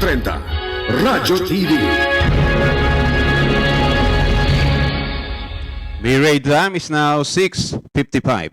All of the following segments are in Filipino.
30, Radyo TV. The raid time is now 6:55.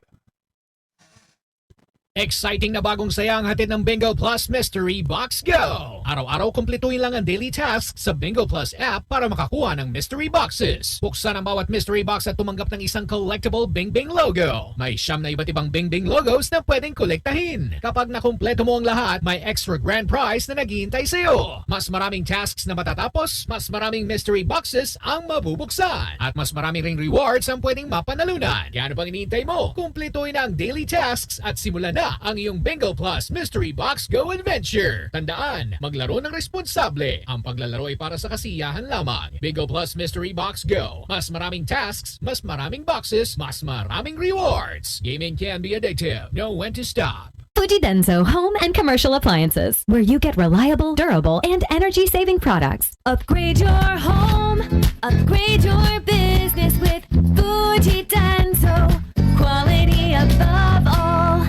Exciting na bagong saya ang hatid ng Bingo Plus Mystery Box Go! Araw-araw kumpletuhin lang ang daily tasks sa Bingo Plus app para makakuha ng mystery boxes. Buksan ang bawat mystery box at tumanggap ng isang collectible Bing Bing logo. May siyam na iba't ibang Bing Bing logos na pwedeng kolektahin. Kapag nakumpleto mo ang lahat, may extra grand prize na naghihintay sa'yo. Mas maraming tasks na matatapos, mas maraming mystery boxes ang mabubuksan. At mas maraming ring rewards ang pwedeng mapanalunan. Kaya ano pang hinihintay mo? Kumpletuhin ang daily tasks at simulan na ang iyong Bingo Plus Mystery Box Go Adventure. Tandaan, maglaro ng responsable. Ang paglalaro ay para sa kasiyahan lamang. Bingo Plus Mystery Box Go. Mas maraming tasks, mas maraming boxes, mas maraming rewards. Gaming can be addictive. Know when to stop. Fujidenso Home and Commercial Appliances, where you get reliable, durable, and energy-saving products. Upgrade your home, upgrade your business with Fujidenso. Quality above all.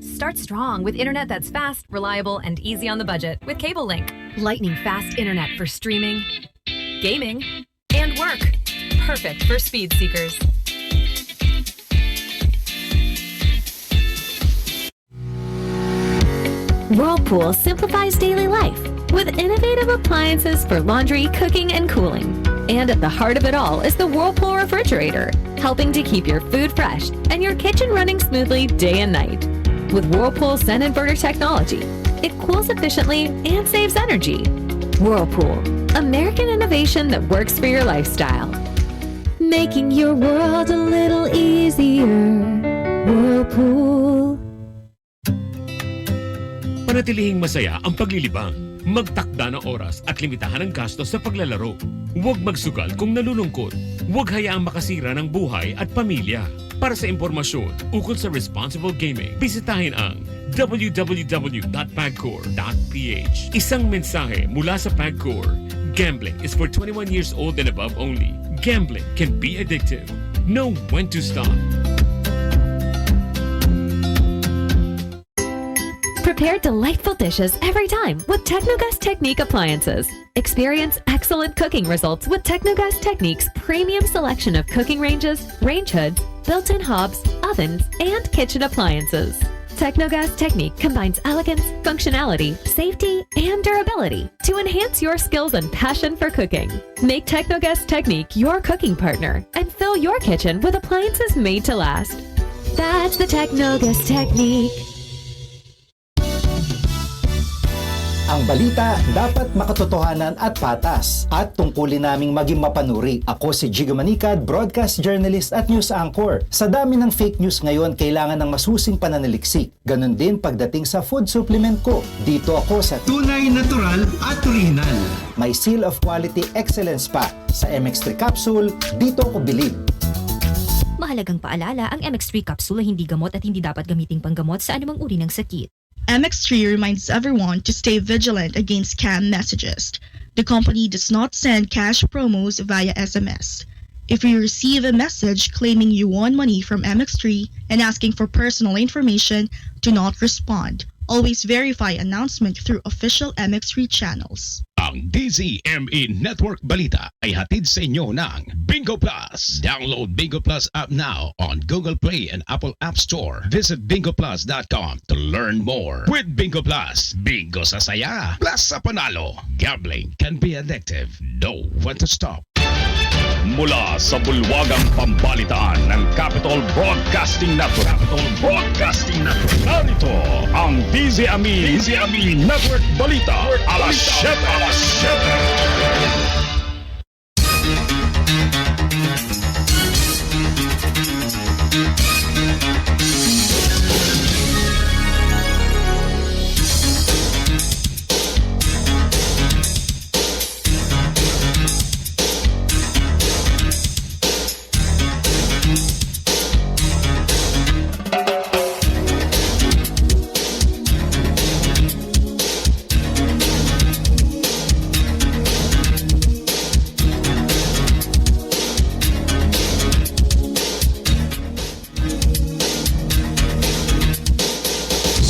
Start strong with internet that's fast, reliable, and easy on the budget with Cable Link. Lightning fast internet for streaming, gaming, and work. Perfect for speed seekers. Whirlpool simplifies daily life with innovative appliances for laundry, cooking, and cooling. And at the heart of it all is the Whirlpool refrigerator, helping to keep your food fresh and your kitchen running smoothly day and night. With Whirlpool Zen Inverter technology, it cools efficiently and saves energy. Whirlpool, American innovation that works for your lifestyle. Making your world a little easier. Whirlpool. Panatilihing masaya ang paglilibang. Magtakda ng oras at limitahan ang gastos sa paglalaro. Huwag magsugal kung nalulungkot. Huwag hayaang makasira ng buhay at pamilya. Para sa impormasyon ukol sa responsible gaming, bisitahin ang www.pagcor.ph. Isang mensahe mula sa Pagcor. Gambling is for 21 years old and above only. Gambling can be addictive. Know when to stop. Prepare delightful dishes every time with Technogas Technique appliances. Experience excellent cooking results with Technogas Technique's premium selection of cooking ranges, range hoods, built-in hobs, ovens, and kitchen appliances. Technogas Technique combines elegance, functionality, safety, and durability to enhance your skills and passion for cooking. Make Technogas Technique your cooking partner and fill your kitchen with appliances made to last. That's the Technogas Technique. Ang balita dapat makatotohanan at patas at tungkulin naming maging mapanuri. Ako si Jigo Manicad, broadcast journalist at news anchor. Sa dami ng fake news ngayon, kailangan ng masusing pananaliksik. Ganon din pagdating sa food supplement ko. Dito ako sa tunay, natural at original. May seal of quality excellence pa. Sa MX3 capsule, dito ako bilib. Mahalagang paalala, ang MX3 capsule ay hindi gamot at hindi dapat gamiting panggamot sa anumang uri ng sakit. MX3 reminds everyone to stay vigilant against scam messages. The company does not send cash promos via SMS. If you receive a message claiming you won money from MX3 and asking for personal information, do not respond. Always verify announcement through official MX3 channels. Ang DZME Network Balita ay hatid sa inyo ng Bingo Plus. Download Bingo Plus app now on Google Play and Apple App Store. Visit bingoplus.com to learn more. With Bingo Plus, bingo sa saya, plus sa panalo. Gambling can be addictive. Know when to stop. Mula sa bulwagang pambalitaan ng Capital Broadcasting Network. Narito ang DZME Network Balita. Alas 7.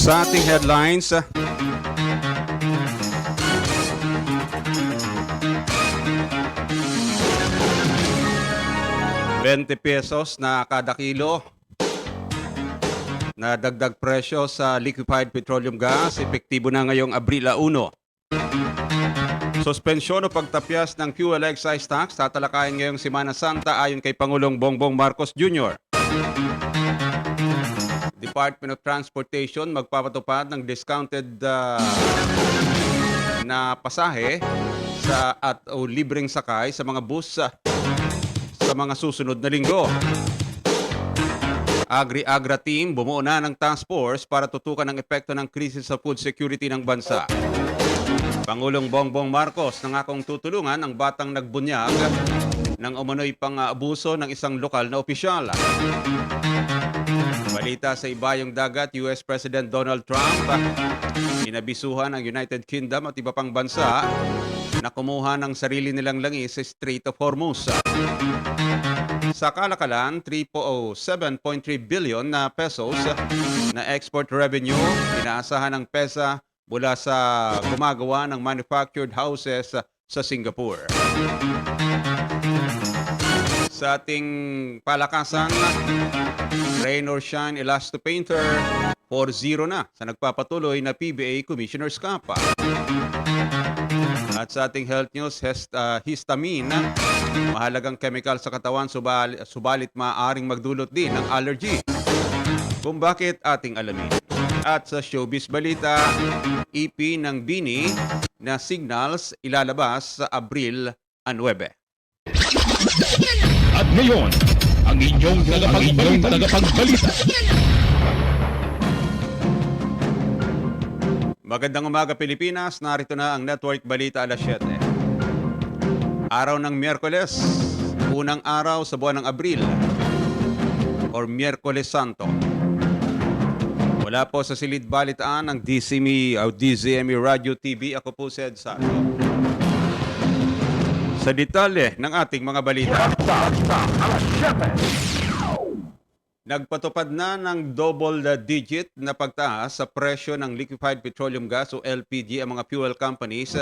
Sa ating headlines, 20 pesos na kada kilo na dagdag presyo sa liquefied petroleum gas, epektibo na ngayong Abril 1. Suspensyon o pagtapyas ng fuel excise tax tatalakayin ngayong Semana Santa ayon kay Pangulong Bongbong Marcos Jr. Department of Transportation magpapatupad ng discounted na pasahe o libreng sakay sa mga bus sa mga susunod na linggo. Agri-Agra team bumuo na ng task force para tutukan ang epekto ng krisis sa food security ng bansa. Pangulong Bongbong Marcos nangakong tutulungan ang batang nagbunyag ng umano'y pang-aabuso ng isang lokal na opisyal. Balita sa ibayong dagat, US President Donald Trump inabisuhan ang United Kingdom at iba pang bansa na kumuha ng sarili nilang langis sa Strait of Hormuz. Sa kalakalan, 7.3 billion na pesos na export revenue inaasahan ng PESA mula sa gumagawa ng manufactured houses sa Singapore. Sa ating palakasan, rain or shine Elastopainter 4-0 na sa nagpapatuloy na PBA Commissioner's Cup. At sa ating health news, histamine, mahalagang chemical sa katawan subalit maaaring magdulot din ng allergy. Kung bakit ating alamin. At sa showbiz balita, EP ng Bini na Signals ilalabas sa Abril 9. At ngayon, ang inyong tagapagbalita. Magandang umaga Pilipinas, narito na ang Network Balita alas 7. Araw ng Miyerkules, unang araw sa buwan ng Abril or Miyerkules Santo. Wala po sa silid balitaan ng DZME Radio TV. Ako po si Ed Sato. Sa detalye ng ating mga balita. Nagpatupad na ng double digit na pagtaas sa presyo ng liquefied petroleum gas o LPG ang mga fuel companies.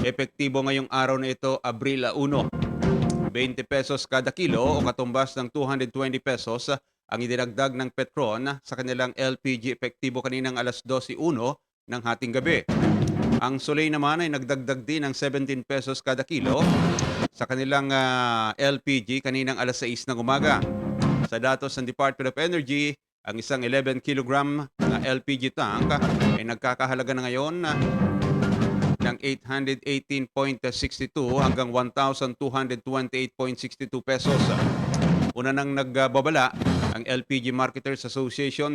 Epektibo ngayong araw na ito, Abril 1. 20 pesos kada kilo o katumbas ng 220 pesos ang idinagdag ng Petron sa kanilang LPG epektibo kaninang alas 12:01 ng hating gabi. Ang Solay naman ay nagdagdag din ng 17 pesos kada kilo sa kanilang LPG kaninang alas 6 ng umaga. Sa datos ng Department of Energy, ang isang 11 kilogram na LPG tank ay nagkakahalaga na ngayon ng 818.62 hanggang 1,228.62 pesos. Una nang nagbabala ang LPG Marketers Association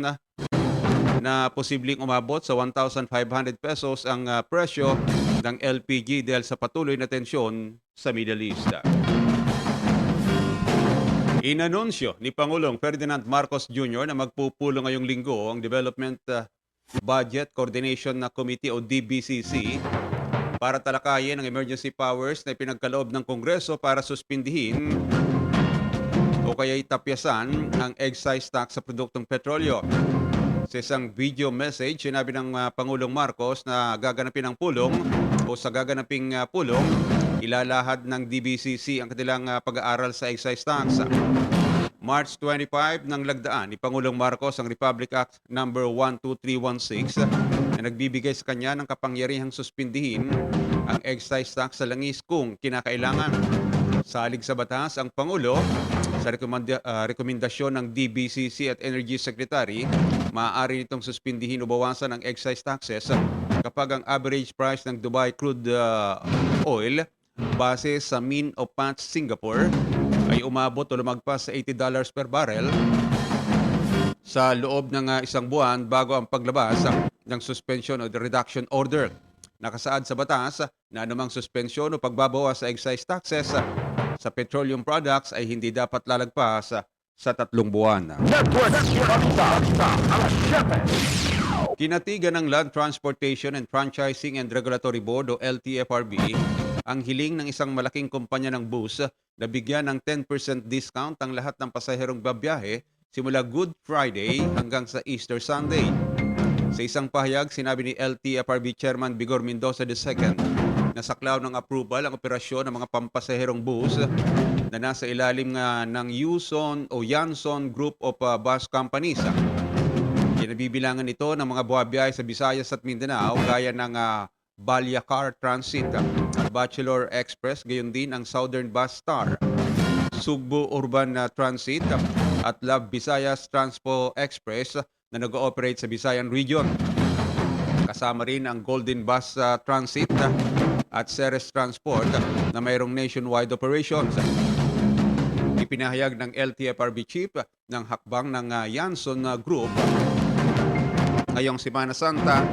na posibleng umabot sa 1,500 pesos ang presyo ng LPG dahil sa patuloy na tensyon sa Middle East. Inanunsyo ni Pangulong Ferdinand Marcos Jr. na magpupulong ngayong linggo ang Development Budget Coordination Committee o DBCC para talakayin ang emergency powers na ipinagkaloob ng Kongreso para suspindihin o kaya itapyasan ang excise tax sa produktong petrolyo. Sa isang video message, sinabi ng Pangulong Marcos na gaganapin ang pulong o sa gaganaping pulong, ilalahad ng DBCC ang kanilang pag-aaral sa excise tax. March 25 nang lagdaan ni Pangulong Marcos ang Republic Act No. 12316 na nagbibigay sa kanya ng kapangyarihang suspindihin ang excise tax sa langis kung kinakailangan. Salig sa batas ang Pangulo sa rekomendasyon ng DBCC at Energy Secretary, maaari nitong suspindihin o bawasan ang excise taxes kapag ang average price ng Dubai crude oil base sa Min o Patch Singapore ay umabot o lumagpas sa $80 per barrel sa loob ng isang buwan bago ang paglabas ng suspension o reduction order. Nakasaad sa batas na anumang suspensyon o pagbabawas sa excise taxes sa petroleum products ay hindi dapat lalagpas sa 3 buwan. Kinatigan ng Land Transportation and Franchising and Regulatory Board o LTFRB ang hiling ng isang malaking kumpanya ng bus na bigyan ng 10% discount ang lahat ng pasaherong babiyahe simula Good Friday hanggang sa Easter Sunday. Sa isang pahayag, sinabi ni LTFRB Chairman Vigor Mendoza II nasaklaw ng approval ang operasyon ng mga pampasaherong bus na nasa ilalim nga ng Yanson Group of Bus Companies. Kinabibilangan ito ng mga buhabiyahe sa Visayas at Mindanao gaya ng Balyacar Transit at Bachelor Express, gayon din ang Southern Bus Star, Sugbo Urban Transit at Love Visayas Transpo Express na nag-ooperate sa Visayan Region. Kasama rin ang Golden Bus Transit at Ceres Transport na mayroong nationwide operations. Ipinahayag ng LTFRB Chief ng hakbang ng Yanson Group ngayong Semana Santa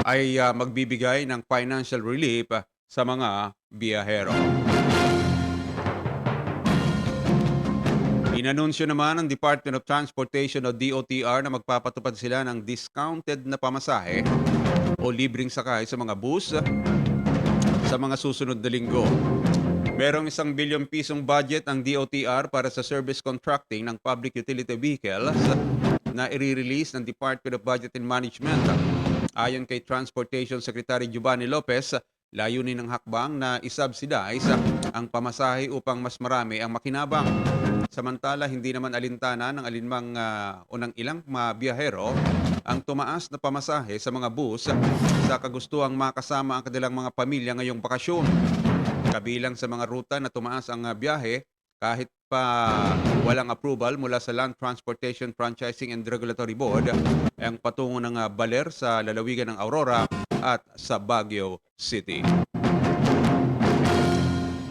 ay magbibigay ng financial relief sa mga biyahero. Inanunsyo naman ng Department of Transportation o DOTR na magpapatupad sila ng discounted na pamasahe o libreng sakay sa mga bus sa mga susunod na linggo. Merong 1 bilyong pisong budget ang DOTR para sa service contracting ng public utility vehicles na i-release ng Department of Budget and Management. Ayon kay Transportation Secretary Giovanni Lopez, layunin ng hakbang na isubsidize ang pamasahe upang mas marami ang makinabang. Samantala, hindi naman alintana ng alinmang unang ilang biyahero ang tumaas na pamasahe sa mga bus sa kagustuhang makasama ang kanilang mga pamilya ngayong bakasyon. Kabilang sa mga ruta na tumaas ang biyahe kahit pa walang approval mula sa Land Transportation Franchising and Regulatory Board ang patungo ng Baler sa lalawigan ng Aurora at sa Baguio City.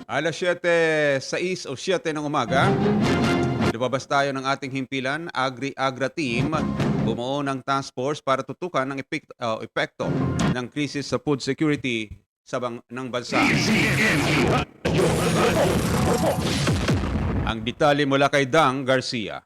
Alas 7:06 o 7 ng umaga, lumabas tayo ng ating himpilan. Agri-Agra Team bumuo ng task force para tutukan ang epekto ng krisis sa food security ng bansa. Ang detalye mula kay Dang Garcia.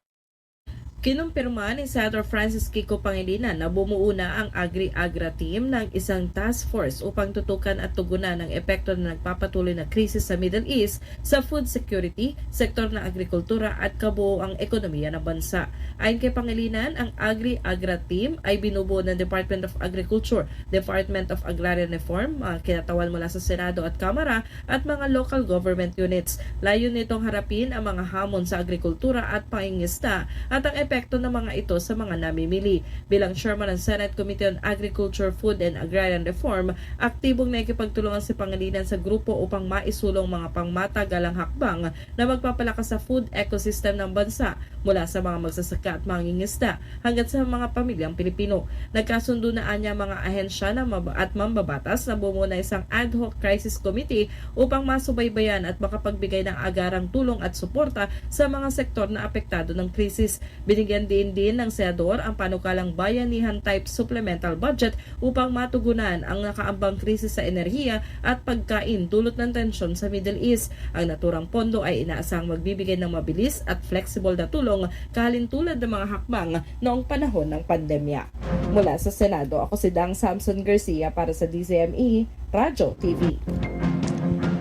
Kinumpirma ni Senator Francis Kiko Pangilinan na bumuo na ang Agri-Agra Team ng isang task force upang tutukan at tugunan ang epekto na nagpapatuloy na krisis sa Middle East sa food security, sektor ng agrikultura at kabuoang ekonomiya ng bansa. Ayon kay Pangilinan, ang Agri-Agra Team ay binubuo ng Department of Agriculture, Department of Agrarian Reform, kinatawan mula sa Senado at Kamara at mga local government units. Layon nitong harapin ang mga hamon sa agrikultura at pangingisda at ang epekto ng mga ito sa mga namimili. Bilang chairman ng Senate Committee on Agriculture, Food and Agrarian Reform, aktibong nakikipagtulungan si Pangilinan sa grupo upang maisulong mga pangmatagalang hakbang na magpapalakas sa food ecosystem ng bansa mula sa mga magsasaka at mangingisda hanggang sa mga pamilyang Pilipino. Nagkasundo na anya mga ahensya at mambabatas na bumuo na isang ad hoc crisis committee upang masubaybayan at makapagbigay ng agarang tulong at suporta sa mga sektor na apektado ng krisis. Binigyan din ng Senador ang panukalang bayanihan type supplemental budget upang matugunan ang nakaambang krisis sa enerhiya at pagkain dulot ng tensyon sa Middle East. Ang naturang pondo ay inaasang magbibigay ng mabilis at flexible na tulong kahalintulad ng mga hakbang noong panahon ng pandemya. Mula sa Senado, ako si Dang Samson Garcia para sa DZME Radyo TV.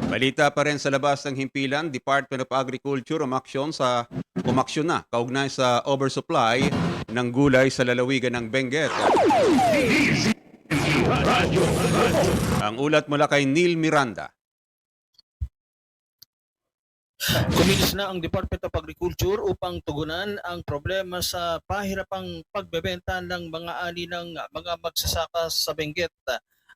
Balita pa rin sa labas ng himpilan, Department of Agriculture umaksyon na kaugnay sa oversupply ng gulay sa lalawigan ng Benguet. Ang ulat mula kay Neil Miranda. Kumilos na ang Department of Agriculture upang tugunan ang problema sa pahirapang pagbebenta ng mga ani ng mga magsasaka sa Benguet.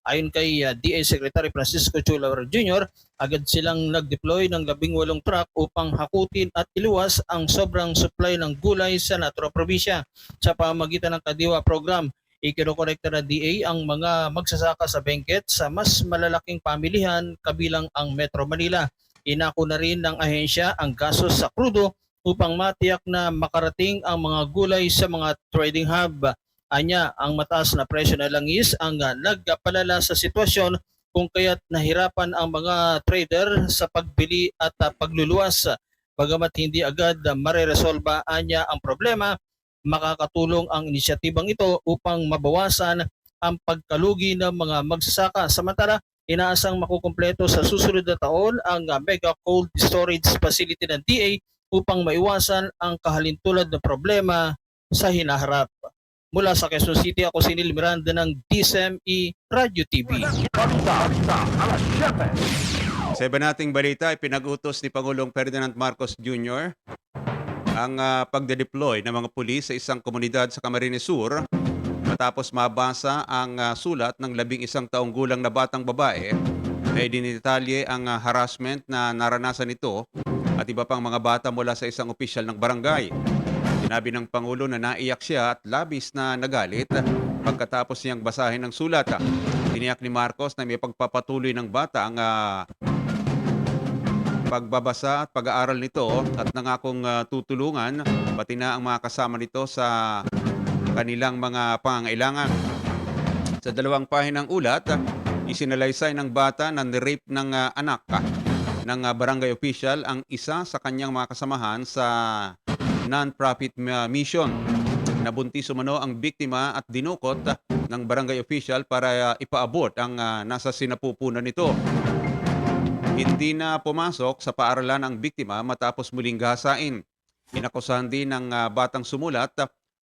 Ayon kay DA Secretary Francisco Chulawer Jr., agad silang nag-deploy ng 18 truck upang hakutin at iluwas ang sobrang supply ng gulay sa Naturo Probinsya. Sa pamagitan ng Kadiwa Program, ikinokonekta na DA ang mga magsasaka sa Benguet sa mas malalaking pamilihan kabilang ang Metro Manila. Inako na rin ng ahensya ang gastos sa krudo upang matiyak na makarating ang mga gulay sa mga trading hub. Anya, ang mataas na presyo na langis ang nagpalala sa sitwasyon kung kaya't nahirapan ang mga trader sa pagbili at pagluluwas. Bagamat hindi agad mareresolba anya ang problema, makakatulong ang inisyatibang ito upang mabawasan ang pagkalugi ng mga magsasaka. Samantala, inaasang makukumpleto sa susunod na taon ang mega cold storage facility ng DA upang maiwasan ang kahalintulad na problema sa hinaharap. Mula sa Quezon City, ako si Neil Miranda ng DSME Radio TV. Sa iba nating balita, ipinag-utos ni Pangulong Ferdinand Marcos Jr. ang pagde-deploy ng mga pulis sa isang komunidad sa Camarines Sur matapos mabasa ang sulat ng 11 taong gulang na batang babae na idinidetalye ang harassment na naranasan nito at iba pang mga bata mula sa isang opisyal ng barangay. Sinabi ng Pangulo na naiyak siya at labis na nagalit pagkatapos niyang basahin ang sulat. Tiniyak ni Marcos na may pagpapatuloy ng bata ang pagbabasa at pag-aaral nito at nangakong tutulungan pati na ang mga kasama nito sa kanilang mga pangangailangan. Sa 2 pahinang ulat, isinalaysay ng bata na nirape ng anak ng barangay official ang isa sa kanyang mga kasamahan sa non-profit mission. Nabuntis umano ang biktima at dinukot ng barangay official para ipaabot ang nasa sinapupunan nito. Hindi na pumasok sa paaralan ang biktima matapos muling gahasain. Inakusahan din ng batang sumulat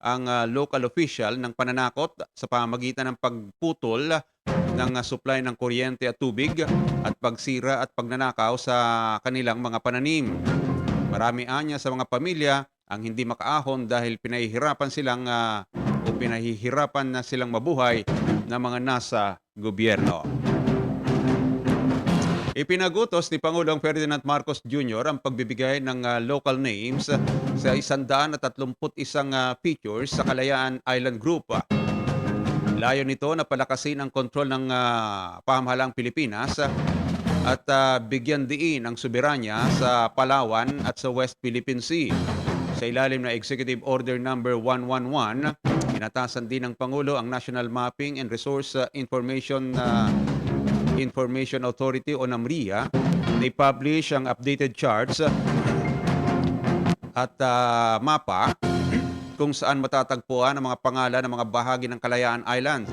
ang local official ng pananakot sa pamamagitan ng pagputol ng supply ng kuryente at tubig at pagsira at pagnanakaw sa kanilang mga pananim. Marami anya sa mga pamilya ang hindi makaahon dahil pinahihirapan na silang mabuhay ng mga nasa gobyerno. Ipinagutos ni Pangulong Ferdinand Marcos Jr. ang pagbibigay ng local names sa 131 features sa Kalayaan Island Group. Layo nito na palakasin ang kontrol ng pamahalaang Pilipinas at bigyan diin ang soberanya sa Palawan at sa West Philippine Sea. Sa ilalim na Executive Order Number 111, inatasan din ng Pangulo ang National Mapping and Resource Information Authority o NAMRIA na i-publish ang updated charts at mapa kung saan matatagpuan ang mga pangalan ng mga bahagi ng Kalayaan Island.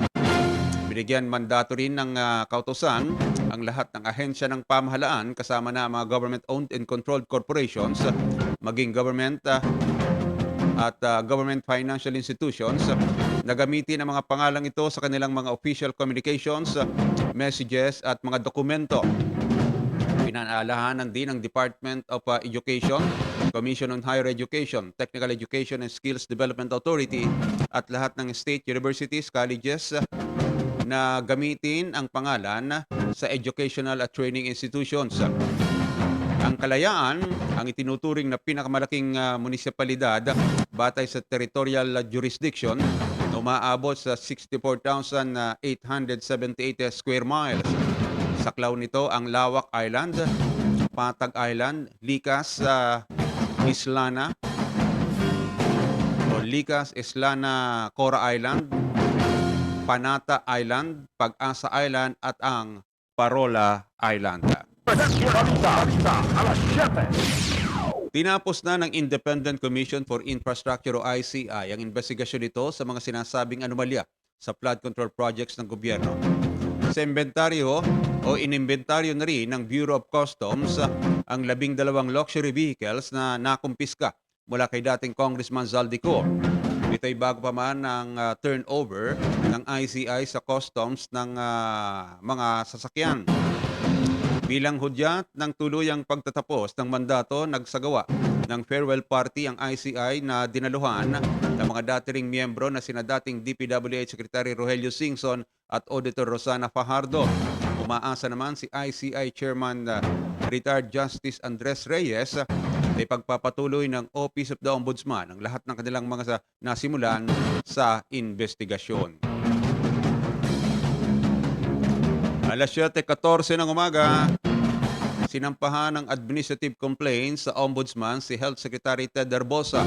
Binigyan mandato rin ng kautusan ang lahat ng ahensya ng pamahalaan kasama na mga government-owned and controlled corporations, maging government at government financial institutions na gamitin ang mga pangalang ito sa kanilang mga official communications, messages at mga dokumento. Pinanaalahanan din ng Department of Education, Commission on Higher Education, Technical Education and Skills Development Authority at lahat ng state universities, colleges na gamitin ang pangalan sa educational at training institutions. Ang Kalayaan ang itinuturing na pinakamalaking munisipalidad batay sa territorial jurisdiction na umaabot sa 64,878 square miles. Saklaw nito ang Lawak Island, Patag Island, Likas Islana o Likas Islana Cora Island, Panata Island, Pag-asa Island at ang Parola Island. Tinapos na ng Independent Commission for Infrastructure o ICI ang investigasyon nito sa mga sinasabing anomalya sa flood control projects ng gobyerno. Sa inventaryo o inimbentaryo na rin ng Bureau of Customs ang 12 luxury vehicles na nakumpiska mula kay dating Congressman Zaldico. Ito'y bago pa man ang turnover ng ICI sa customs ng mga sasakyan. Bilang hudyat ng tuluyang pagtatapos ng mandato, nagsagawa ng farewell party ang ICI na dinaluhan ng mga dating miyembro na sina dating DPWH Secretary Rogelio Singson at Auditor Rosana Fajardo. Umaasa naman si ICI Chairman Retired Justice Andres Reyes na ipagpapatuloy ng Office of the Ombudsman ang lahat ng kanilang mga nasimulan sa investigasyon. Alas 7:14 ng umaga, sinampahan ng administrative complaints sa Ombudsman si Health Secretary Ted Herbosa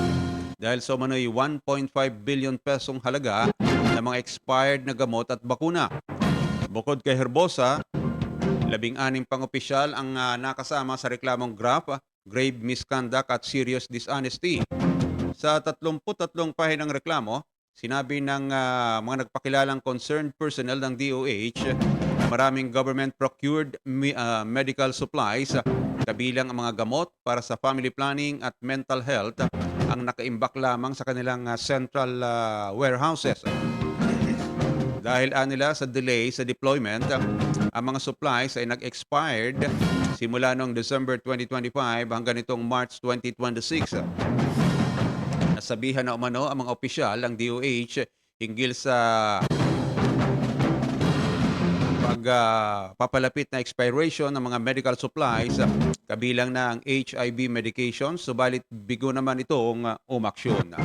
dahil sa umano'y 1.5 billion pesong halaga ng mga expired na gamot at bakuna. Bukod kay Herbosa, 16 pang opisyal ang nakasama sa reklamong grave misconduct at serious dishonesty. Sa 33 pahinang reklamo, sinabi ng mga nagpakilalang concerned personnel ng DOH na maraming government-procured medical supplies, kabilang ang mga gamot para sa family planning at mental health ang nakaimbak lamang sa kanilang central warehouses. Dahil nila sa delay sa deployment, ang mga supplies ay nag-expired simula noong December 2025 hanggang nitong March 2026. Nasabihan na umano ang mga opisyal ng DOH hinggil sa papalapit na expiration ng mga medical supplies, kabilang na ang HIV medications, subalit bigo naman itong umaksyon.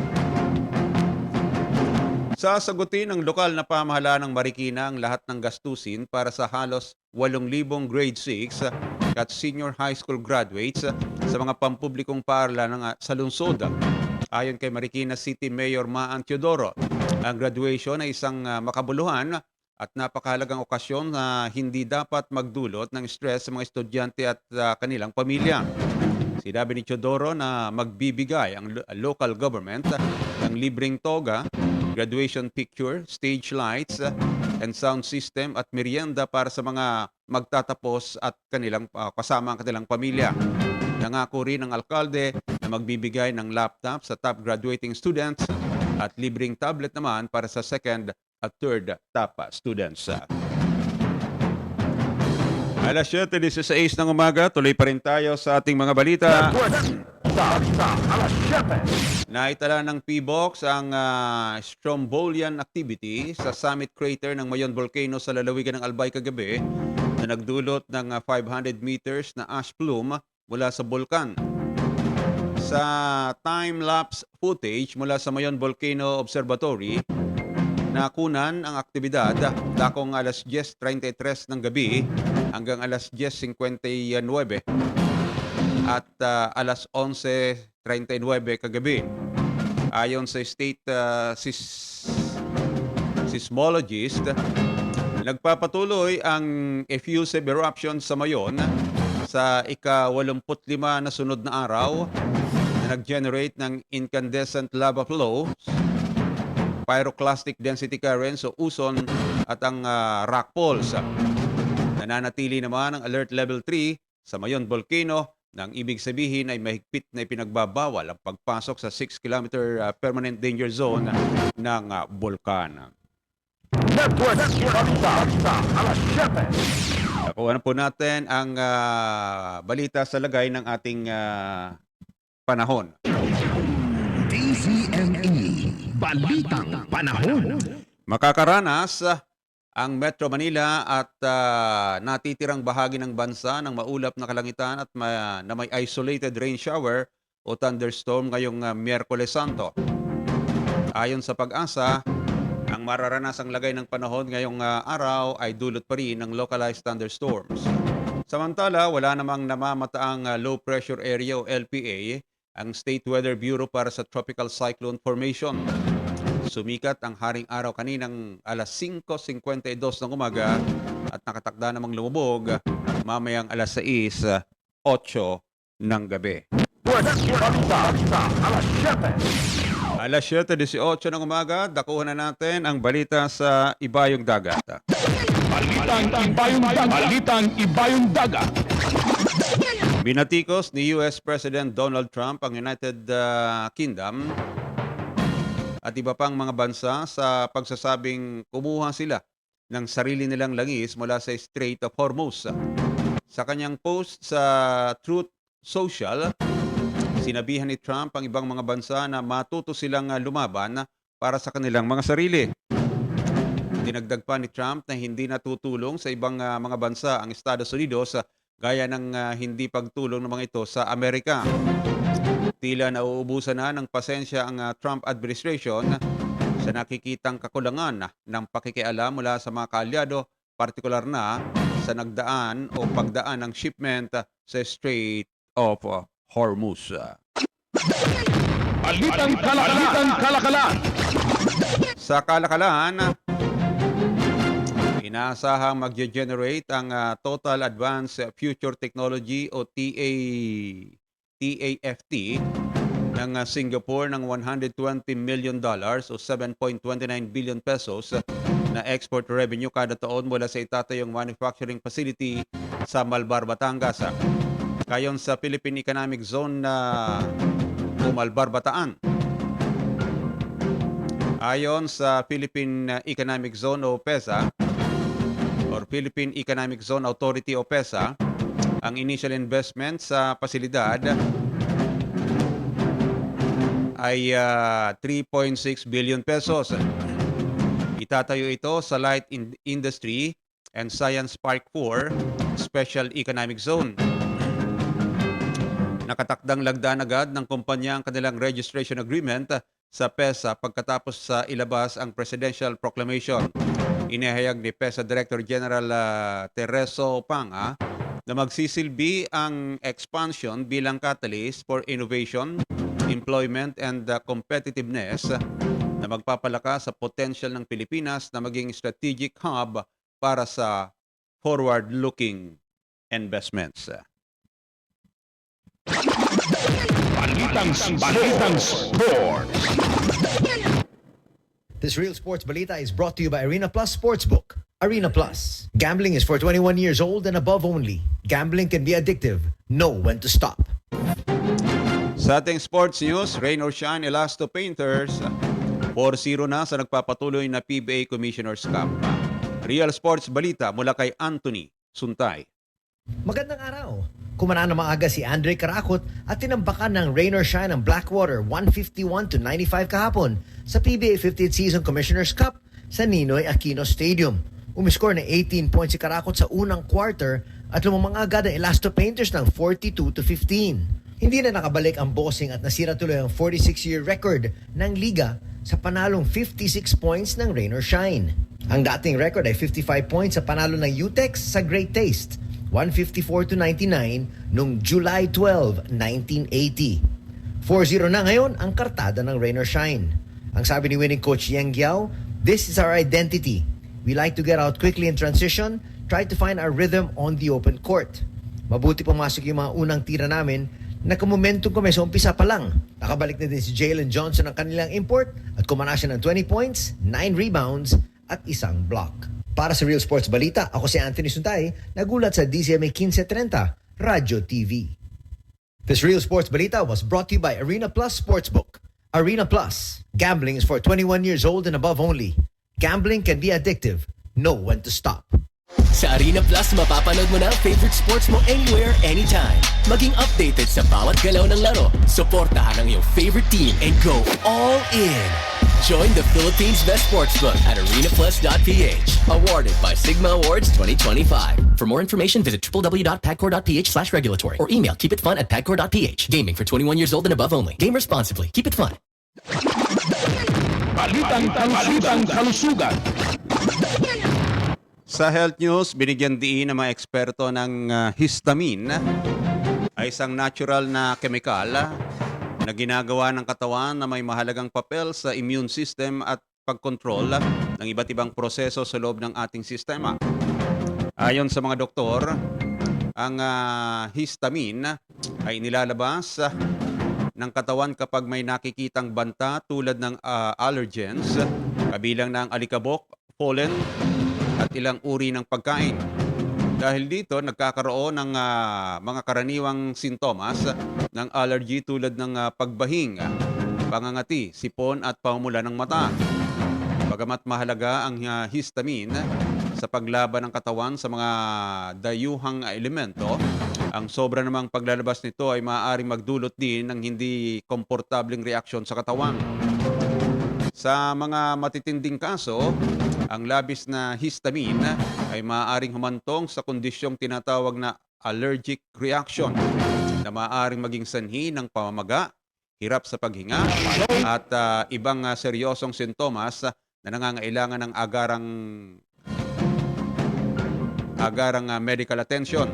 Sasagutin ng lokal na pamahalaan ng Marikina ang lahat ng gastusin para sa halos 8,000 grade 6 at senior high school graduates sa mga pampublikong paaralan sa lungsod. Ayon kay Marikina City Mayor Maan Teodoro, ang graduation ay isang makabuluhan at napakahalagang okasyon na hindi dapat magdulot ng stress sa mga estudyante at kanilang pamilya. Sinabi ni Teodoro na magbibigay ang local government ng libreng toga, graduation picture, stage lights, and sound system at merienda para sa mga magtatapos at kanilang kasama ang kanilang pamilya. Nangako rin ang alkalde na magbibigay ng laptop sa top graduating students at libreng tablet naman para sa second at third top students. Alas 7:16 ng umaga, tuloy pa rin tayo sa ating mga balita. Naitala ng PBOX ang Strombolian activity sa summit crater ng Mayon Volcano sa lalawigan ng Albay kagabi na nagdulot ng 500 meters na ash plume mula sa bulkan. Sa time-lapse footage mula sa Mayon Volcano Observatory, nakunan ang aktibidad dakong alas 10:33 ng gabi hanggang alas 10:59 at alas 11:39 kagabi. Ayon sa state seismologist, nagpapatuloy ang effusive eruption sa Mayon sa ika-85 na sunod na araw na nag-generate ng incandescent lava flows, pyroclastic density currents o uson at ang rock falls. Nananatili naman ang alert level 3 sa Mayon Volcano nang ibig sabihin ay mahigpit na ipinagbabawal ang pagpasok sa 6-kilometer permanent danger zone ng bulkan. Nakuha po natin ang balita sa lagay ng ating panahon. DZME Balitang Panahon. Makakaranas ang Metro Manila at natitirang bahagi ng bansa ng maulap na kalangitan at na may isolated rain shower o thunderstorm ngayong Miyerkules Santo. Ayon sa Pag-asa, ang mararanasang lagay ng panahon ngayong araw ay dulot pa rin ng localized thunderstorms. Samantala, wala namang namamataang low pressure area o LPA ang State Weather Bureau para sa Tropical Cyclone Formation. Sumikat ang haring araw kaninang alas 5:52 ng umaga at nakatakda namang lumubog mamayang alas 6:08 ng gabi. Alas 7:18 ng umaga, dakuhan na natin ang balita sa Ibayong Dagat. Balitang Ibayong Dagat. Binatikos ni US President Donald Trump ang United Kingdom at iba pang mga bansa sa pagsasabing kumuha sila ng sarili nilang langis mula sa Strait of Hormuz. Sa kanyang post sa Truth Social, sinabihan ni Trump ang ibang mga bansa na matuto silang lumaban para sa kanilang mga sarili. Dinagdag pa ni Trump na hindi natutulong sa ibang mga bansa ang Estados Unidos gaya ng hindi pagtulong ng mga ito sa Amerika. Tila nauubusan na ng pasensya ang Trump administration sa nakikitang kakulangan ng pakikialam mula sa mga kaalyado, partikular na sa nagdaan o pagdaan ng shipment sa Strait of Hormuz. Balitang Kalakalan. Sa Kalakalan, inaasahang magge-generate ang Total Advanced Future Technology o TAFT ng Singapore ng $120 million o 7.29 billion pesos na export revenue kada taon mula sa itatayong manufacturing facility sa Malbar, Batangas. Kayon sa Philippine Economic Zone na Umalbar, Bataan. Ayon sa Philippine Economic Zone o PEZA or Philippine Economic Zone Authority o PEZA, ang initial investment sa pasilidad ay 3.6 billion pesos. Itatayo ito sa Light Industry and Science Park 4 Special Economic Zone. Nakatakdang lagdaan agad ng kumpanya ang kanilang registration agreement sa PEZA pagkatapos sa ilabas ang Presidential Proclamation. Inihayag ni PEZA Director General Tereso Panga na magsisilbi ang expansion bilang catalyst for innovation, employment, and competitiveness na magpapalakas sa potential ng Pilipinas na maging strategic hub para sa forward-looking investments. Balitang Sports. This Real Sports Balita is brought to you by Arena Plus Sportsbook. Arena Plus. Gambling is for 21 years old and above only. Gambling can be addictive. Know when to stop. Sa ating sports news, rain or shine, Elasto Painters 4-0 na sa nagpapatuloy na PBA Commissioner's Cup. Real Sports Balita mula kay Anthony Suntay. Magandang araw. Kumana na maaga si Andre Karakot at tinambakan ng rain or shine ng Blackwater 151-95 kahapon sa PBA 50th Season Commissioner's Cup sa Ninoy Aquino Stadium. Umiskor na 18 points si Karakot sa unang quarter at lumamang agad ang Elasto Painters ng 42-15. Hindi na nakabalik ang bossing at nasira tuloy ang 46-year record ng liga sa panalong 56 points ng rain or shine. Ang dating record ay 55 points sa panalo ng UTEX sa Great Taste, 154-99 noong July 12, 1980. 4-0 na ngayon ang kartada ng rain or shine. Ang sabi ni winning coach Yang Giao, "This is our identity. We like to get out quickly in transition, try to find our rhythm on the open court. Mabuti pumasok yung mga unang tira namin, nakamomentum kami sa umpisa pa lang. Nakabalik na din si Jalen Johnson ng kanilang import at kumana siya ng 20 points, 9 rebounds at isang block." Para sa Real Sports Balita, ako si Anthony Suntay, nagulat sa DCMA 1530, Radyo TV. This Real Sports Balita was brought to you by Arena Plus Sportsbook. Arena Plus. Gambling is for 21 years old and above only. Gambling can be addictive. Know when to stop. Sa Arena Plus, mapapanood mo na ang favorite sports mo anywhere, anytime. Maging updated sa bawat galaw ng laro. Suportahan ang iyong favorite team and go all in. Join the Philippines' best sportsbook at arenaplus.ph. Awarded by Sigma Awards 2025. For more information, visit www.pagcor.ph/regulatory or email keepitfun@pagcor.ph. Gaming for 21 years old and above only. Game responsibly. Keep it fun. Balitang kalusugan. Sa health news, binigyan diin ng mga eksperto ng histamine ay isang natural na kemikal na ginagawa ng katawan na may mahalagang papel sa immune system at pagkontrol ng iba't ibang proseso sa loob ng ating sistema. Ayon sa mga doktor, ang histamine ay nilalabas ng katawan kapag may nakikitang banta tulad ng allergens, kabilang ng alikabok, pollen, at ilang uri ng pagkain. Dahil dito, nagkakaroon ng mga karaniwang sintomas ng allergy tulad ng pagbahing, pangangati, sipon at pamumula ng mata. Bagamat mahalaga ang histamine sa paglaban ng katawan sa mga dayuhang elemento, ang sobra namang paglalabas nito ay maaaring magdulot din ng hindi komportableng reaksyon sa katawan. Sa mga matitinding kaso, ang labis na histamine ay maaaring humantong sa kondisyong tinatawag na allergic reaction na maaaring maging sanhi ng pamamaga, hirap sa paghinga at ibang seryosong sintomas na nangangailangan ng agarang medical attention.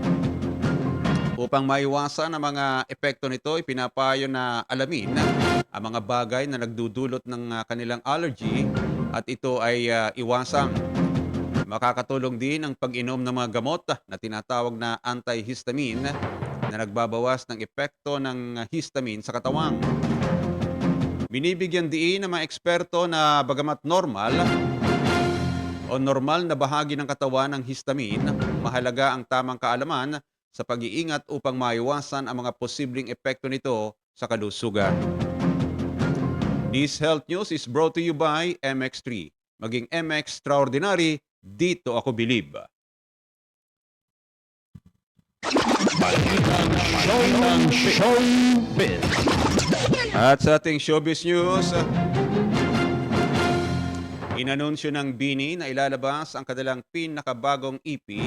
Upang maiwasan ang mga epekto nito, ipinapayo na alamin ang mga bagay na nagdudulot ng kanilang allergy at ito ay iwasang. Makakatulong din ang pag-inom ng mga gamot na tinatawag na antihistamine na nagbabawas ng epekto ng histamine sa katawan. Binibigyan din ng mga eksperto na bagamat normal na bahagi ng katawan ng histamine, mahalaga ang tamang kaalaman sa pag-iingat upang maiwasan ang mga posibleng epekto nito sa kalusugan. This health news is brought to you by MX3. Maging MX Extraordinary, dito ako believe. Showbiz. At sa ating showbiz news, inanunsyo ng BINI na ilalabas ang kanilang pinakabagong EP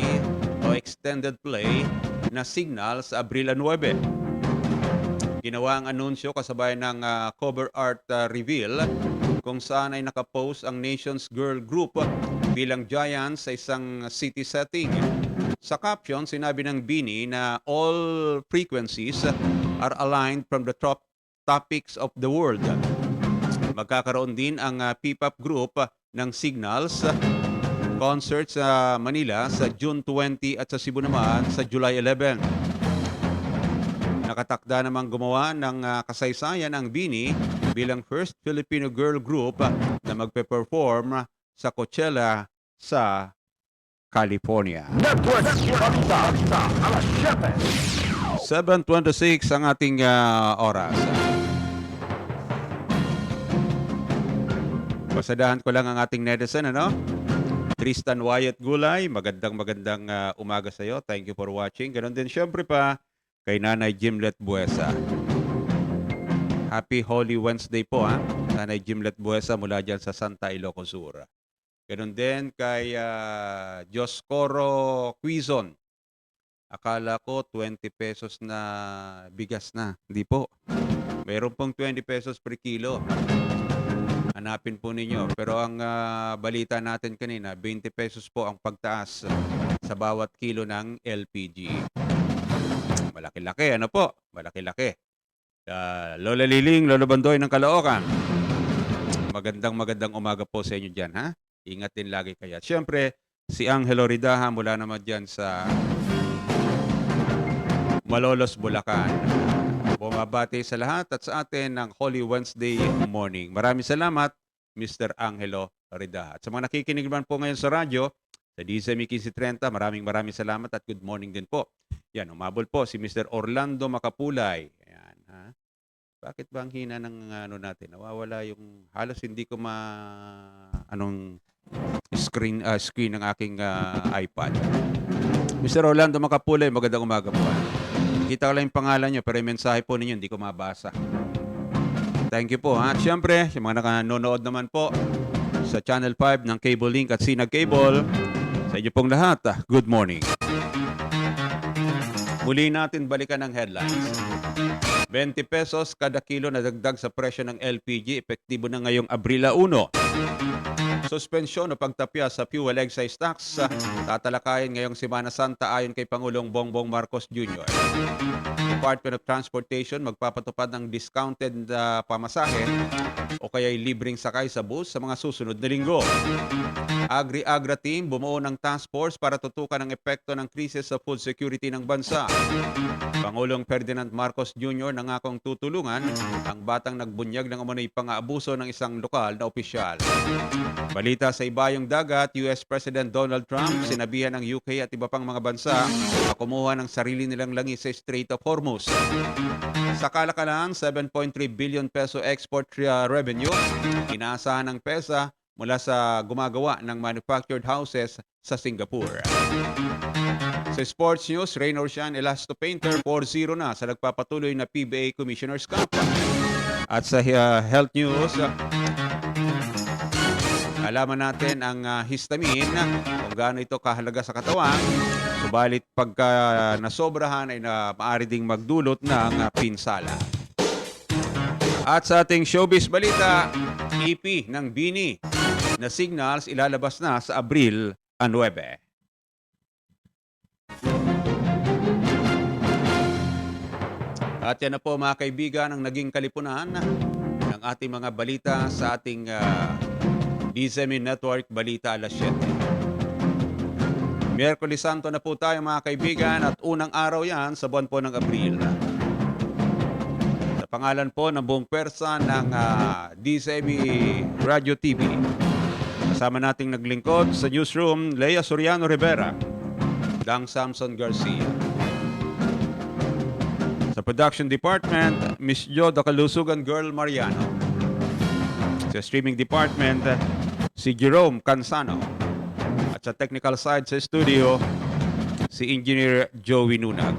o extended play na Signal sa Abril 9. Ginawa ang anunsyo kasabay ng cover art reveal kung saan ay nakapost ang Nation's Girl Group bilang giant sa isang city setting. Sa caption, sinabi ng BINI na all frequencies are aligned from the top topics of the world. Magkakaroon din ang P-pop group ng Signals concert sa Manila sa June 20 at sa Cebu naman sa July 11. Nakatakda namang gumawa ng kasaysayan ang BINI bilang first Filipino girl group na magpe-perform sa Coachella sa California. Network Balita alas 7. 7:26 ang ating oras. Pasadahan ko lang ang ating netizen, ano? Tristan Wyatt Gulay, magandang umaga sa iyo. Thank you for watching. Ganon din syempre pa kay Nanay Jimlet Buesa. Happy Holy Wednesday po, ha? Nanay Jimlet Buesa mula dyan sa Santa Ilocos Sur. Ganon din kay Dioscoro Quizon. Akala ko 20 pesos na bigas na. Hindi po. Mayroon pong 20 pesos per kilo. Hanapin po ninyo. Pero ang balita natin kanina, 20 pesos po ang pagtaas sa bawat kilo ng LPG. Malaki-laki, ano po? Malaki-laki. Lola Liling, Lolo Bandoy ng Caloocan. Magandang umaga po sa inyo dyan, ha? Ingat din lagi kayo. At syempre, si Angelo Ridaha mula naman dyan sa Malolos, Bulacan. Bumabati sa lahat at sa atin ng Holy Wednesday morning. Maraming salamat, Mr. Angelo Ridaha. At sa mga nakikinig naman po ngayon sa radyo, sa DZME 1530, maraming salamat at good morning din po. Yan, umabol po si Mr. Orlando Macapulay. Ayan, ha? Bakit ba ang hina ng natin? Nawawala yung halos hindi ko screen ng aking iPad. Mr. Orlando Macapulay, magandang umaga po. Kita ko lang yung pangalan nyo pero yung mensahe po ninyo hindi ko mabasa. Thank you po. At syempre, yung mga nanonood naman po sa Channel 5 ng Cable Link at Sinag Cable, sa inyo pong lahat, good morning. Muli natin balikan ang headlines. 20 pesos kada kilo na dagdag sa presyo ng LPG, epektibo na ngayong Abril 1. Suspensyon o pagtapya sa fuel excise tax tatalakayin ngayong Semana Santa ayon kay Pangulong Bongbong Marcos Jr. Department of Transportation magpapatupad ng discounted pamasahe o kaya'y libreng sakay sa bus sa mga susunod na linggo. Agri-Agra team bumuo ng task force para tutukan ang epekto ng krisis sa food security ng bansa. Pangulong Ferdinand Marcos Jr. nangakong tutulungan ang batang nagbunyag ng umano'y pang-aabuso ng isang lokal na opisyal. Balita sa ibayong dagat, US President Donald Trump sinabihan ng UK at iba pang mga bansa na kumuha ng sarili nilang langis sa Strait of Hormuz. Sa kalakalan, 7.3 billion peso export revenue, inaasahan ng PESA mula sa gumagawa ng manufactured houses sa Singapore. Sa sports news, Raynor Sian Elasto Painter 4-0 na sa nagpapatuloy na PBA Commissioner's Cup. At sa health news, alaman natin ang histamine, kung gaano ito kahalaga sa katawan. Subalit pagka nasobrahan ay maaari ding magdulot ng pinsala. At sa ating showbiz balita, EP ng BINI na Signals ilalabas na sa Abril 9. At yan na po mga kaibigan ang naging kalipunan ng ating mga balita sa ating DZME Network Balita alas 7. Miyerkules Santo na po tayo mga kaibigan at unang araw yan sa buwan po ng Abril. Sa pangalan po ng buong pwersa ng DZME Radio TV, kasama nating naglingkod sa newsroom, Lea Soriano Rivera, Dang Samson Garcia. Sa Sa production department, Miss Jo the Kalusugan Girl Mariano. Sa streaming department, si Jerome Cansano. At sa technical side sa studio, si Engineer Joey Nunag.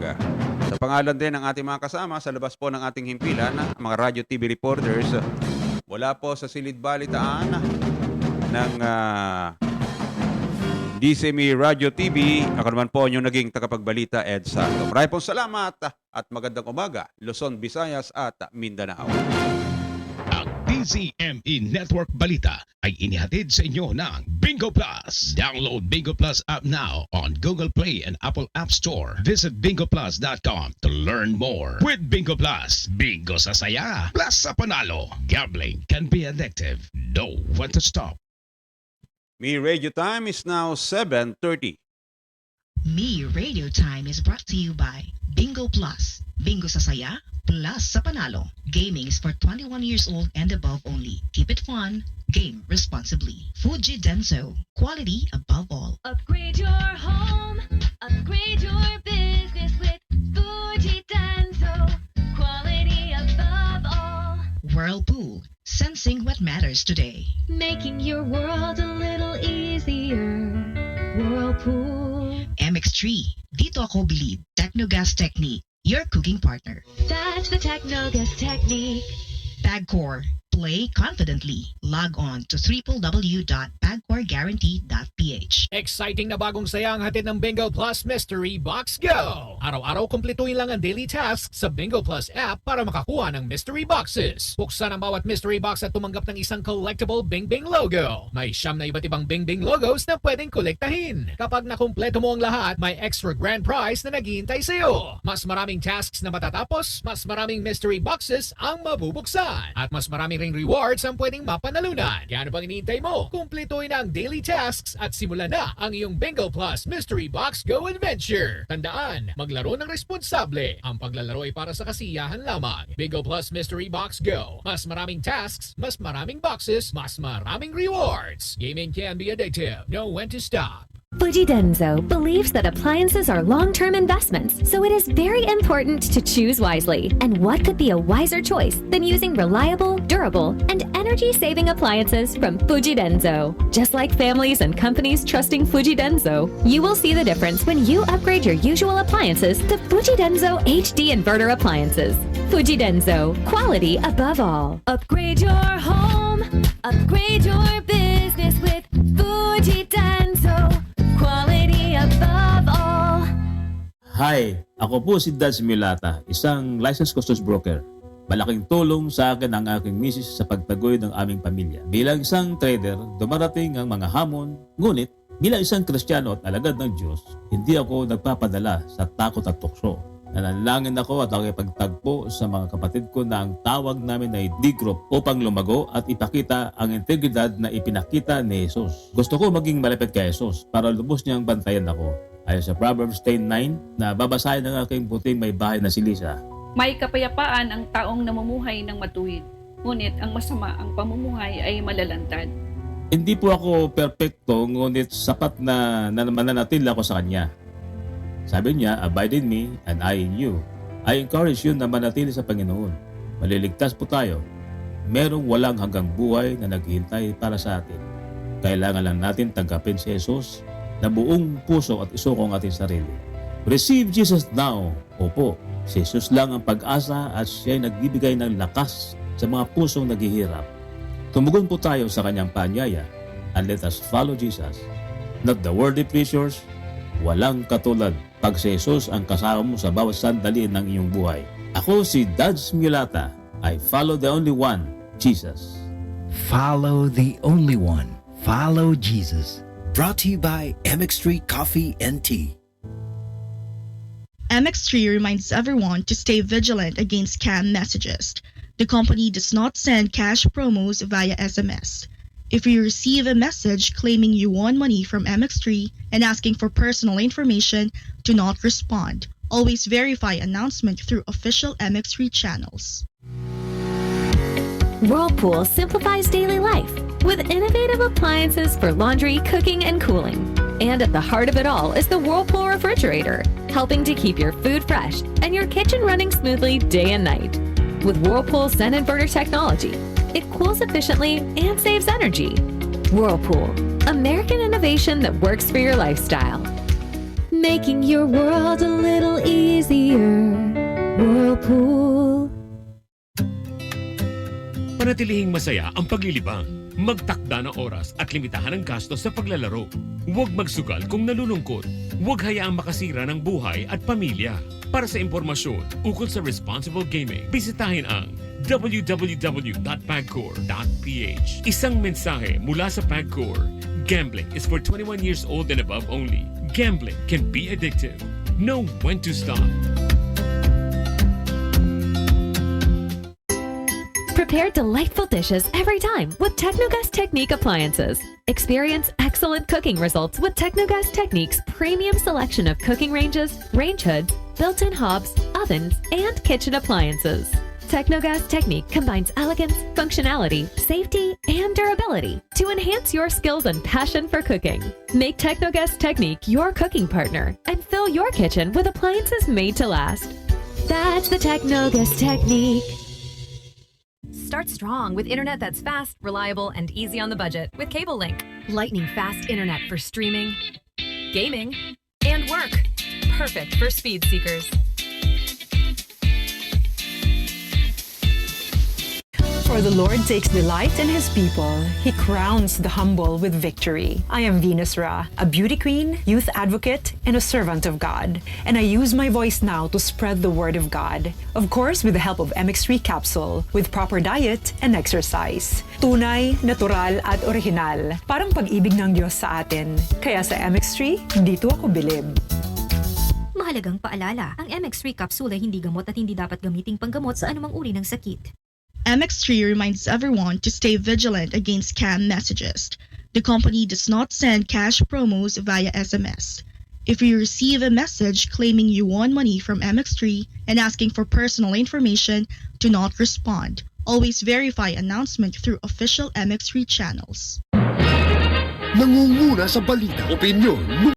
Sa pangalan din ng ating mga kasama sa labas po ng ating himpilan, mga radio TV reporters, wala po sa silid balitaan ng DCME Radio TV. Ako naman po yung naging tagapagbalita, Ed Santo. Maraming pong salamat at magandang umaga, Luzon, Visayas at Mindanao. Ang DCME Network Balita ay inihatid sa inyo ng Bingo Plus. Download Bingo Plus app now on Google Play and Apple App Store. Visit bingoplus.com to learn more. With Bingo Plus, bingo sa saya, plus sa panalo. Gambling can be addictive. Know when to stop. Me Radio Time is now 7:30. Me Radio Time is brought to you by Bingo Plus. Bingo sa saya, plus sa panalo. Gaming is for 21 years old and above only. Keep it fun. Game responsibly. Fuji Denso. Quality above all. Upgrade your home, upgrade your business with Fuji Denso. Quality above all. Whirlpool. Sensing what matters today. Making your world a little easier. Whirlpool. MX3. Dito ako believe. Technogas Technique. Your cooking partner. That's the Technogas technique. Pagcor. Play confidently. Log on to www.pagcorguarantee.ph. Exciting na bagong saya ang hatid ng Bingo Plus Mystery Box Go! Araw-araw kumpletuhin lang ang daily tasks sa Bingo Plus app para makakuha ng mystery boxes. Buksan ang bawat mystery box at tumanggap ng isang collectible Bing Bing logo. May 9 na iba't ibang Bing Bing logos na pwedeng kolektahin. Kapag nakumpleto mo ang lahat, may extra grand prize na naghihintay sa'yo. Mas maraming tasks na matatapos, mas maraming mystery boxes ang mabubuksan. At mas maraming rewards ang pwedeng mapanalunan. Kaya ano bang hinihintay mo? Kumpletuhin ang daily tasks at simulan na ang iyong Bingo Plus Mystery Box Go Adventure. Tandaan, maglaro ng responsable. Ang paglalaro ay para sa kasiyahan lamang. Bingo Plus Mystery Box Go. Mas maraming tasks, mas maraming boxes, mas maraming rewards. Gaming can be addictive. Know when to stop. Fuji Denso believes that appliances are long-term investments, so it is very important to choose wisely. And what could be a wiser choice than using reliable, durable, and energy-saving appliances from Fuji Denso? Just like families and companies trusting Fuji Denso, you will see the difference when you upgrade your usual appliances to Fuji Denso HD inverter appliances. Fuji Denso, quality above all. Upgrade your home, upgrade your business with Fuji Denso. Quality above all. Hi, ako po si Daz Milata, isang licensed customs broker. Malaking tulong sa akin ang aking misis sa pagtaguyod ng aming pamilya. Bilang isang trader, dumarating ang mga hamon, ngunit bilang isang Kristiyano at alagad ng Diyos, hindi ako nagpapadala sa takot at tukso. Nanalangin ako at nakipagtagpo sa mga kapatid ko na ang tawag namin ay D-Group upang lumago at ipakita ang integridad na ipinakita ni Jesus. Gusto ko maging malapit kay Jesus para lubos niyang bantayan ako. Ayon sa Proverbs 10:9 na babasahin ng aking puting may bahay na si Lisa. May kapayapaan ang taong namumuhay ng matuwid, ngunit ang masama ang pamumuhay ay malalantad. Hindi po ako perpekto, ngunit sapat na mananatil ako sa Kanya. Sabi niya, abide in me and I in you. I encourage you na manatili sa Panginoon. Maliligtas po tayo. Merong walang hanggang buhay na naghihintay para sa atin. Kailangan lang natin tanggapin si Jesus na buong puso at isuko ang ating sarili. Receive Jesus now. Opo, si Jesus lang ang pag-asa at siya ay nagbibigay ng lakas sa mga pusong naghihirap. Tumugon po tayo sa kanyang paanyaya and let us follow Jesus. Not the worldly pleasures, walang katulad pag si Jesus ang kasama mo sa bawat sandali ng iyong buhay. Ako si Daz Milata. I follow the only one, Jesus. Follow the only one. Follow Jesus. Brought to you by MX3 Coffee and Tea. MX3 reminds everyone to stay vigilant against scam messages. The company does not send cash promos via SMS. If you receive a message claiming you won money from MX3 and asking for personal information, do not respond. Always verify announcement through official MX3 channels. Whirlpool simplifies daily life with innovative appliances for laundry, cooking, and cooling. And at the heart of it all is the Whirlpool refrigerator, helping to keep your food fresh and your kitchen running smoothly day and night. With Whirlpool Sun Inverter technology, it cools efficiently and saves energy. Whirlpool, American innovation that works for your lifestyle. Making your world a little easier. Whirlpool. Panatilihing masaya ang paglilibang. Magtakda ng oras at limitahan ang gastos sa paglalaro. Huwag magsugal kung nalulungkot. Huwag hayaang makasira ng buhay at pamilya. Para sa impormasyon ukol sa responsible gaming, bisitahin ang www.pagcor.ph. Isang mensahe mula sa Pagcor. Gambling is for 21 years old and above only. Gambling can be addictive. Know when to stop. Prepare delightful dishes every time with Technogas Technique appliances. Experience excellent cooking results with Technogas Technique's premium selection of cooking ranges, range hoods, built-in hobs, ovens, and kitchen appliances. Technogas Technique combines elegance, functionality, safety, and durability to enhance your skills and passion for cooking. Make Technogas Technique your cooking partner and fill your kitchen with appliances made to last. That's the Technogas Technique. Start strong with internet that's fast, reliable, and easy on the budget with Cable Link. Lightning fast internet for streaming, gaming, and work. Perfect for speed seekers. For the Lord takes delight in His people. He crowns the humble with victory. I am Venus Ra, a beauty queen, youth advocate, and a servant of God. And I use my voice now to spread the word of God. Of course, with the help of MX3 capsule, with proper diet and exercise. Tunay, natural, at original. Parang pag-ibig ng Diyos sa atin. Kaya sa MX3, dito ako bilib. Mahalagang paalala, ang MX3 capsule ay hindi gamot at hindi dapat gamiting panggamot sa anumang uri ng sakit. MX3 reminds everyone to stay vigilant against scam messages. The company does not send cash promos via SMS. If you receive a message claiming you won money from MX3 and asking for personal information, do not respond. Always verify announcement through official MX3 channels. Nangunguna sa balita, opinyon,